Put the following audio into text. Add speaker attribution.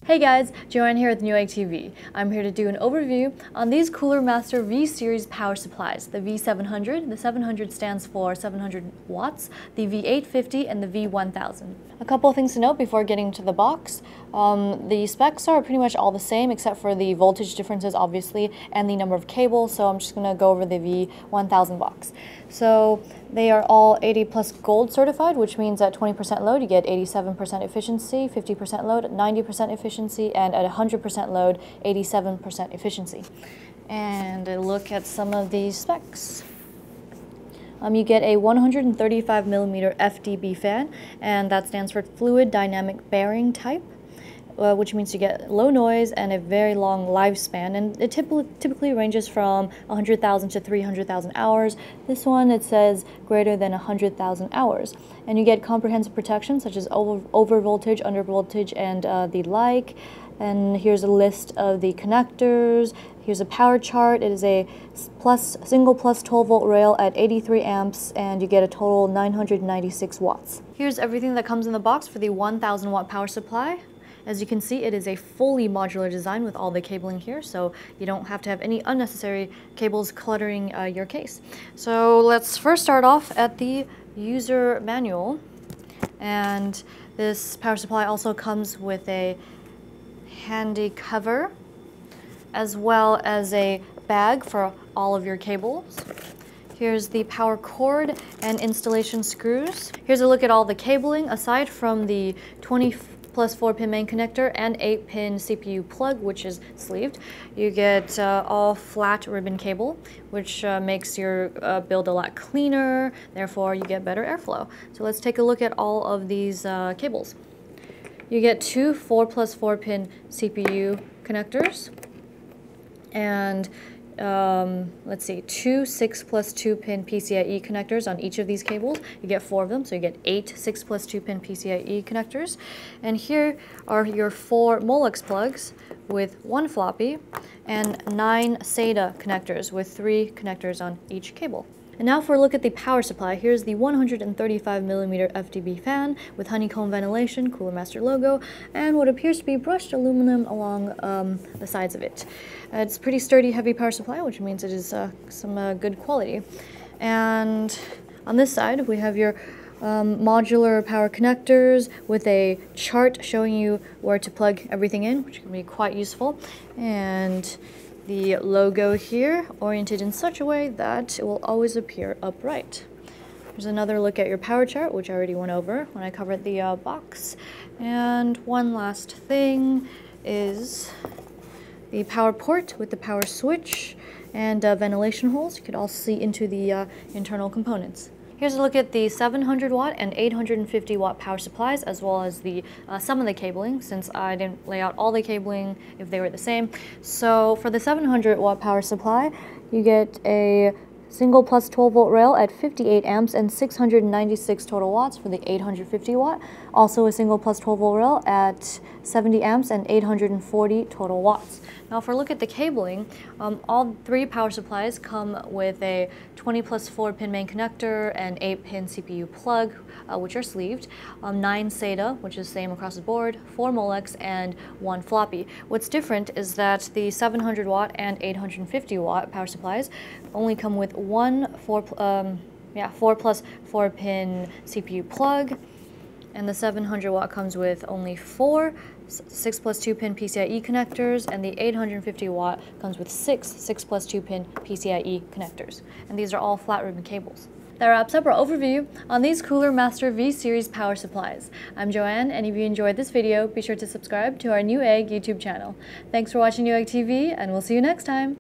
Speaker 1: Hey guys, Joanne here with Newegg TV. I'm here to do an overview on these Cooler Master V series power supplies. The V700, the 700 stands for 700 watts, the V850 and the V1000. A couple of things to note before getting to the box. The specs are pretty much all the same except for the voltage differences obviously and the number of cables, so I'm just going to go over the V1000 box. So they are all 80 plus gold certified, which means at 20% load you get 87% efficiency, 50% load 90% efficiency, and at 100% load 87% efficiency. And a look at some of these specs. You get a 135 millimeter FDB fan, and that stands for fluid dynamic bearing type, which means you get low noise and a very long lifespan, and it typically ranges from 100,000 to 300,000 hours. This one, it says greater than 100,000 hours. And you get comprehensive protection such as over voltage, under voltage, and the like. And here's a list of the connectors. Here's a power chart. It is a single plus 12 volt rail at 83 amps, and you get a total 996 watts. Here's everything that comes in the box for the 1000 watt power supply. As you can see, it is a fully modular design with all the cabling here, so you don't have to have any unnecessary cables cluttering your case. So let's first start off at the user manual. And this power supply also comes with a handy cover, as well as a bag for all of your cables. Here's the power cord and installation screws. Here's a look at all the cabling. Aside from the 20 plus 4-pin main connector and 8-pin CPU plug, which is sleeved, you get all flat ribbon cable, which makes your build a lot cleaner, therefore you get better airflow. So let's take a look at all of these cables. You get two 4 plus 4-pin CPU connectors, and let's see, two 6 plus 2-pin PCI-E connectors on each of these cables. You get 4 of them, so you get 8 6 plus 2-pin PCI-E connectors. And here are your 4 Molex plugs with 1 floppy, and 9 SATA connectors with 3 connectors on each cable. And now for a look at the power supply. Here's the 135 millimeter FDB fan with honeycomb ventilation, Cooler Master logo, and what appears to be brushed aluminum along the sides of it. It's a pretty sturdy, heavy power supply, which means it is some good quality. And on this side, we have your modular power connectors with a chart showing you where to plug everything in, which can be quite useful. And the logo here, oriented in such a way that it will always appear upright. Here's another look at your power chart, which I already went over when I covered the box. And one last thing is the power port with the power switch and ventilation holes. You could also see into the internal components. Here's a look at the 700 watt and 850 watt power supplies, as well as the some of the cabling, since I didn't lay out all the cabling if they were the same. So for the 700 watt power supply, you get a single plus 12 volt rail at 58 amps and 696 total watts for the 850 watt. Also a single plus 12 volt rail at 70 amps and 840 total watts. Now for a look at the cabling, all 3 power supplies come with a 20 plus 4-pin main connector and 8-pin CPU plug, which are sleeved, 9 SATA, which is same across the board, 4 Molex, and 1 floppy. What's different is that the 700 watt and 850 watt power supplies only come with one 4 plus 4-pin CPU plug, and the 700 watt comes with only 4 6 plus 2-pin PCI-E connectors, and the 850 watt comes with 6 6 plus 2-pin PCI-E connectors. And these are all flat ribbon cables. That wraps up our overview on these Cooler Master V series power supplies. I'm Joanne, and if you enjoyed this video, be sure to subscribe to our Newegg YouTube channel. Thanks for watching Newegg TV, and we'll see you next time.